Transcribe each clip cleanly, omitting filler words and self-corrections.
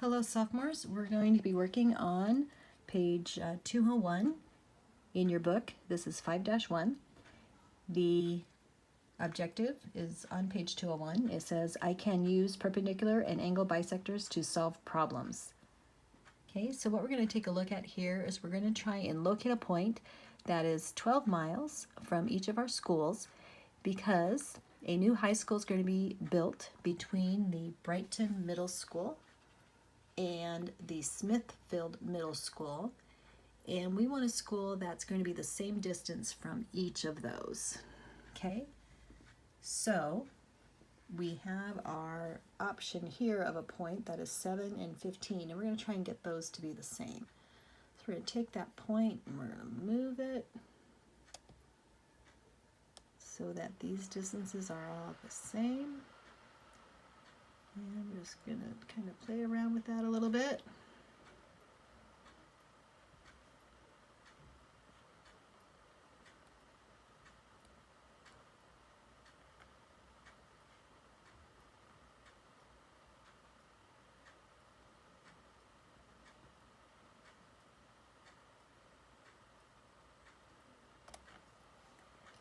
Hello sophomores, we're going to be working on page 201 in your book. This is 5-1. The objective is on page 201. It says, I can use perpendicular and angle bisectors to solve problems. Okay, so what we're going to take a look at here is we're going to try and locate a point that is 12 miles from each of our schools because a new high school is going to be built between the Brighton Middle School and the Smithfield Middle School, and we want a school that's going to be the same distance from each of those. Okay, so we have our option here of a point that is 7 and 15, and we're going to try and get those to be the same. So we're going to take that point and we're going to move it so that these distances are all the same. And I'm just going to kind of play around with that a little bit.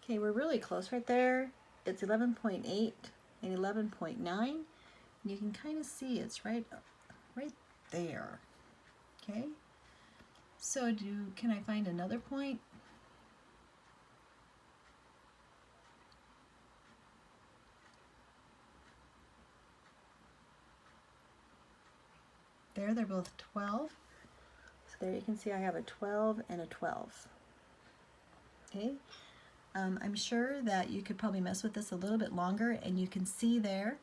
Okay, we're really close right there. It's 11.8 and 11.9. You can kind of see it's right there. Okay, so can I find another point? There, they're both 12. So there you can see I have a 12 and a 12. Okay, I'm sure that you could probably mess with this a little bit longer, and you can see there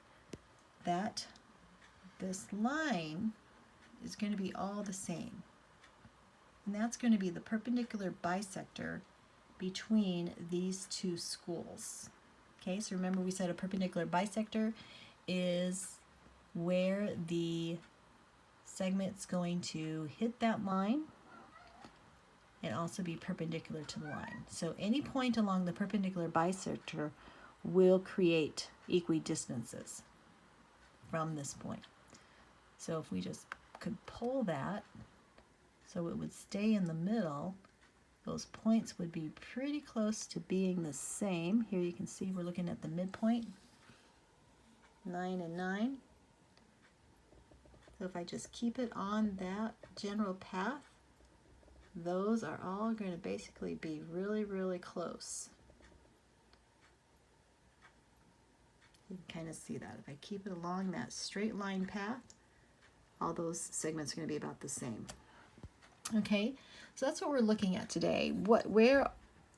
that this line is going to be all the same. And that's going to be the perpendicular bisector between these two schools. Okay, so remember we said a perpendicular bisector is where the segment's going to hit that line and also be perpendicular to the line. So any point along the perpendicular bisector will create equidistances from this point. So if we just could pull that so it would stay in the middle, those points would be pretty close to being the same. Here you can see we're looking at the midpoint, 9 and 9. So if I just keep it on that general path, those are all going to basically be really, really close. You can kind of see that. If I keep it along that straight line path, all those segments are going to be about the same. Okay, so that's what we're looking at today. Where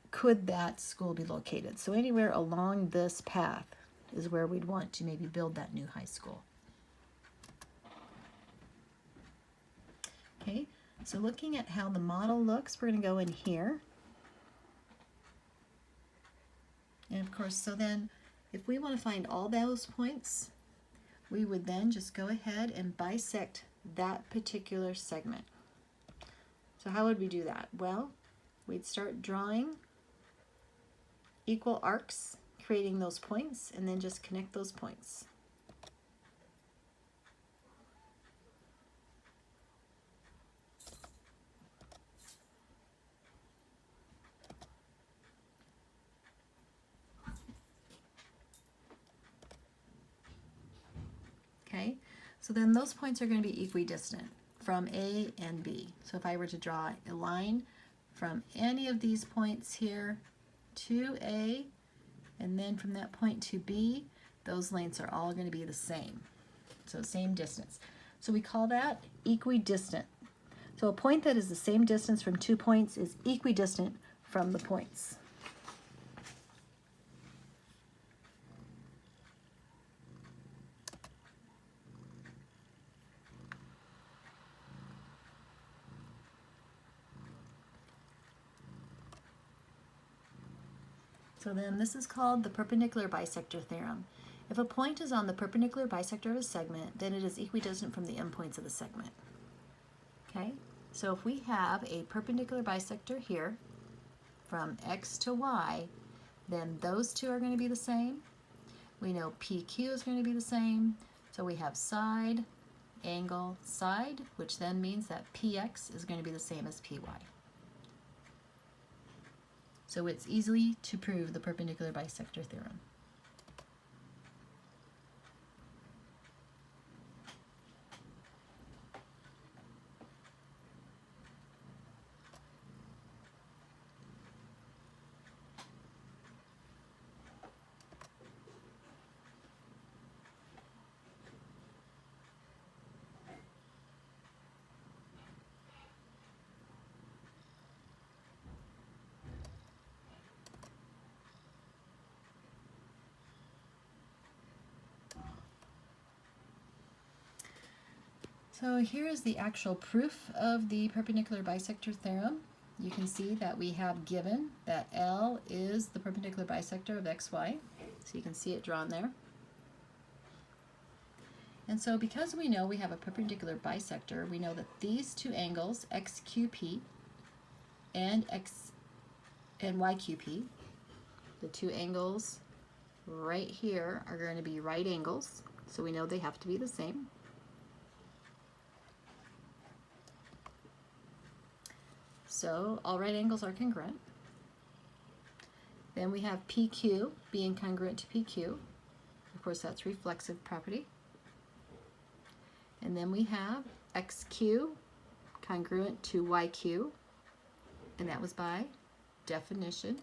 could that school be located? So anywhere along this path is where we'd want to maybe build that new high school. Okay, so looking at how the model looks, we're going to go in here. And of course, so then if we want to find all those points, we would then just go ahead and bisect that particular segment. So how would we do that? Well, we'd start drawing equal arcs, creating those points, and then just connect those points. Okay, so then those points are going to be equidistant from A and B. So if I were to draw a line from any of these points here to A, and then from that point to B, those lengths are all going to be the same. So same distance. So we call that equidistant. So a point that is the same distance from 2 points is equidistant from the points. So then this is called the perpendicular bisector theorem. If a point is on the perpendicular bisector of a segment, then it is equidistant from the endpoints of the segment. Okay, so if we have a perpendicular bisector here from X to Y, then those two are going to be the same. We know PQ is going to be the same, so we have side angle side, which then means that px is going to be the same as py. So it's easy to prove the perpendicular bisector theorem. So here is the actual proof of the perpendicular bisector theorem. You can see that we have given that L is the perpendicular bisector of xy. So you can see it drawn there. And so because we know we have a perpendicular bisector, we know that these two angles, xqp and yqp, the two angles right here are going to be right angles. So we know they have to be the same. So all right angles are congruent. Then we have PQ being congruent to PQ. Of course, that's reflexive property. And then we have XQ congruent to YQ, and that was by definition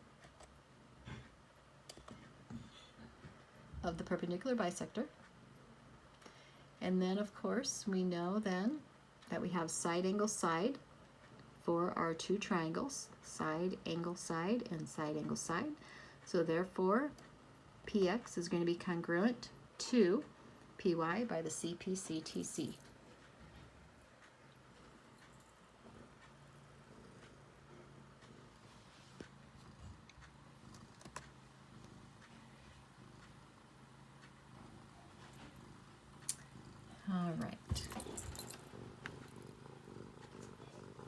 of the perpendicular bisector. And then, of course, we know then that we have side angle side for our two triangles, side angle side and side angle side. So therefore, PX is going to be congruent to PY by the CPCTC. All right.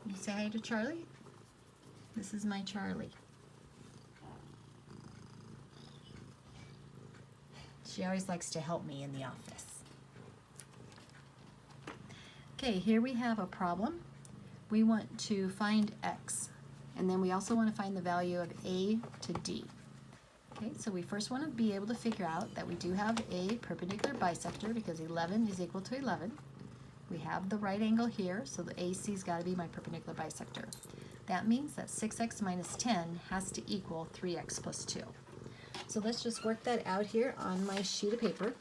You say hi to Charlie? This is my Charlie. She always likes to help me in the office. Okay, here we have a problem. We want to find x, and then we also want to find the value of a to d. Okay, so we first want to be able to figure out that we do have a perpendicular bisector because 11 is equal to 11. We have the right angle here, so the AC's got to be my perpendicular bisector. That means that 6x minus 10 has to equal 3x plus 2. So let's just work that out here on my sheet of paper.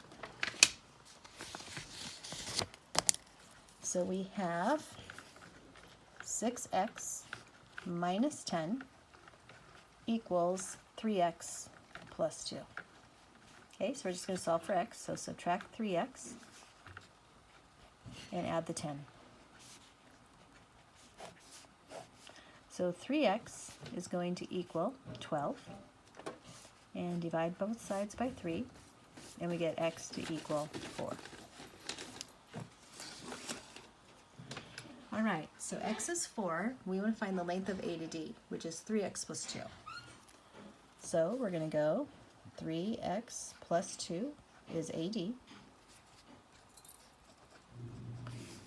So we have 6x minus 10 equals 3x plus 2. Okay, so we're just going to solve for x. So subtract 3x and add the 10. So 3x is going to equal 12. And divide both sides by 3, and we get x to equal 4. All right, so x is 4. We want to find the length of a to d, which is 3x plus 2. So we're going to go 3x plus 2 is AD.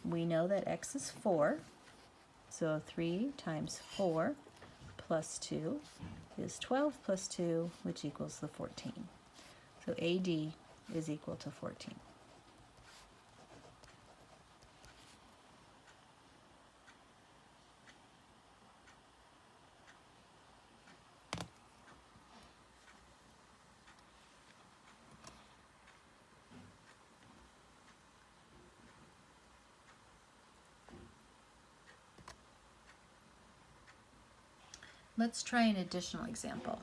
We know that x is 4, so 3 times 4 plus 2 is 12 plus 2, which equals the 14. So AD is equal to 14. Let's try an additional example.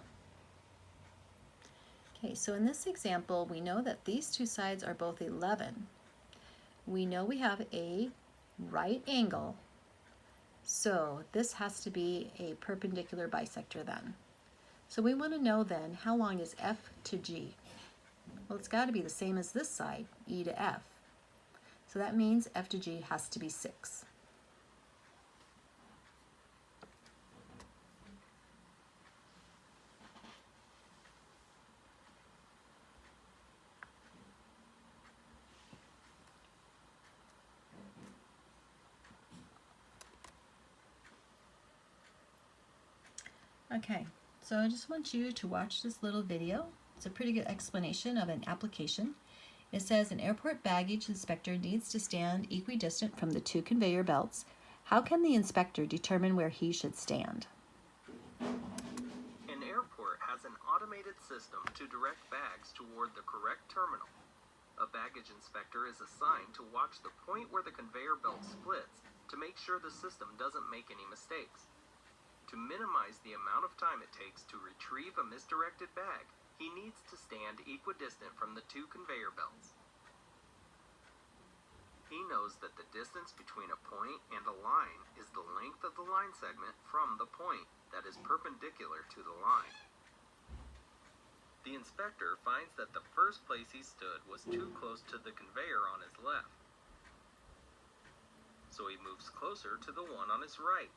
Okay, so in this example, we know that these two sides are both 11. We know we have a right angle, so this has to be a perpendicular bisector then. So we want to know then, how long is F to G? Well, it's got to be the same as this side, E to F. So that means F to G has to be 6. Okay, so I just want you to watch this little video. It's a pretty good explanation of an application. It says an airport baggage inspector needs to stand equidistant from the two conveyor belts. How can the inspector determine where he should stand? An airport has an automated system to direct bags toward the correct terminal. A baggage inspector is assigned to watch the point where the conveyor belt splits to make sure the system doesn't make any mistakes. To minimize the amount of time it takes to retrieve a misdirected bag, he needs to stand equidistant from the two conveyor belts. He knows that the distance between a point and a line is the length of the line segment from the point that is perpendicular to the line. The inspector finds that the first place he stood was too close to the conveyor on his left, so he moves closer to the one on his right.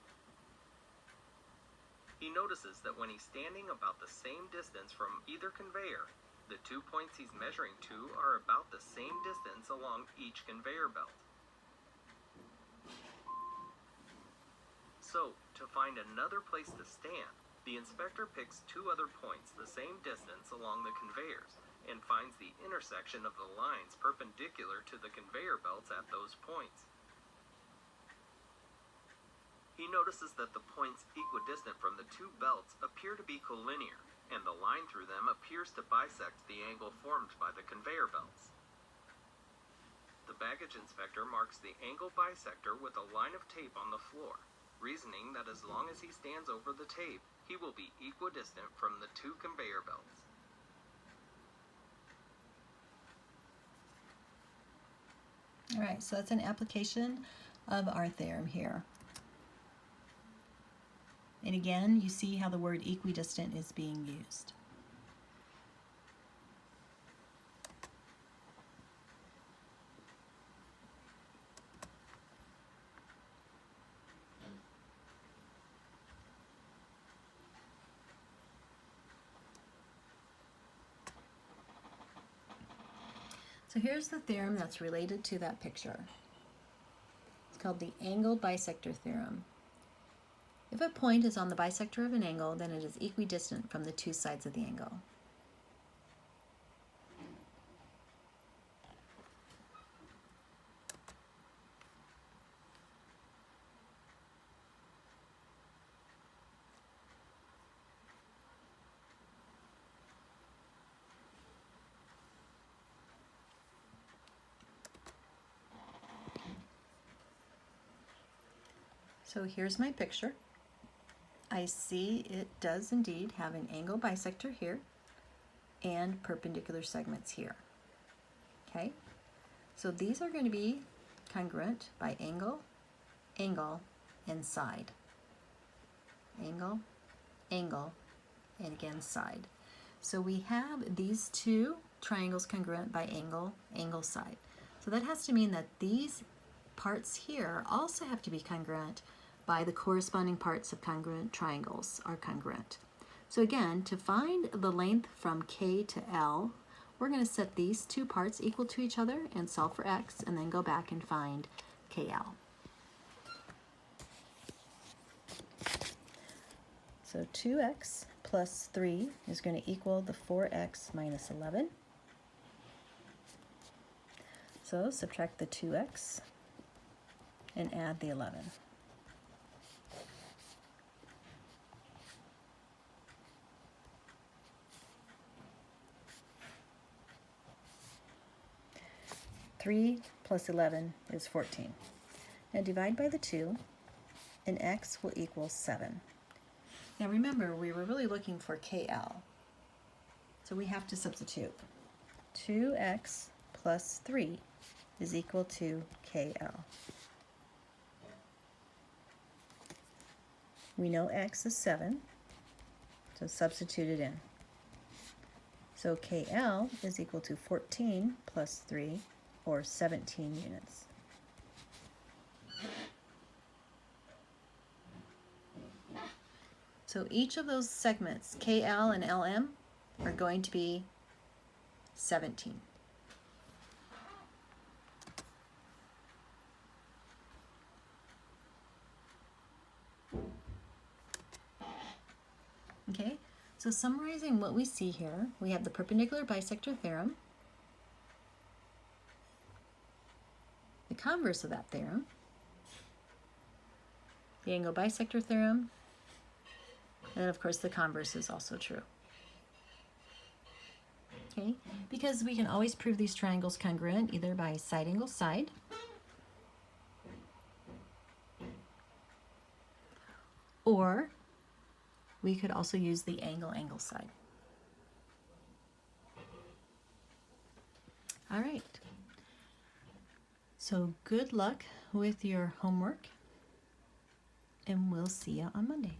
He notices that when he's standing about the same distance from either conveyor, the 2 points he's measuring to are about the same distance along each conveyor belt. So, to find another place to stand, the inspector picks 2 other points the same distance along the conveyors and finds the intersection of the lines perpendicular to the conveyor belts at those points. He notices that the points equidistant from the 2 belts appear to be collinear, and the line through them appears to bisect the angle formed by the conveyor belts. The baggage inspector marks the angle bisector with a line of tape on the floor, reasoning that as long as he stands over the tape, he will be equidistant from the 2 conveyor belts. All right, so that's an application of our theorem here. And again, you see how the word equidistant is being used. So here's the theorem that's related to that picture. It's called the angle bisector theorem. If a point is on the bisector of an angle, then it is equidistant from the 2 sides of the angle. So here's my picture. I see it does indeed have an angle bisector here and perpendicular segments here. Okay, so these are going to be congruent by angle, angle, and side. Angle, angle, and again side. So we have these 2 triangles congruent by angle, angle, side. So that has to mean that these parts here also have to be congruent by the corresponding parts of congruent triangles are congruent. So again, to find the length from K to L, we're going to set these 2 parts equal to each other and solve for x, and then go back and find KL. So 2x plus 3 is going to equal the 4x minus 11. So subtract the 2x and add the 11. Three plus 11 is 14. Now divide by the 2, and x will equal 7. Now remember, we were really looking for KL. So we have to substitute. 2x plus 3 is equal to KL. We know x is 7, so substitute it in. So KL is equal to 14 plus 3, or 17 units. So each of those segments, KL and LM, are going to be 17. Okay, so summarizing what we see here, we have the perpendicular bisector theorem, the converse of that theorem, the angle bisector theorem, and then of course the converse is also true. Okay, because we can always prove these triangles congruent either by side angle side, or we could also use the angle angle side. All right, so good luck with your homework, and we'll see you on Monday.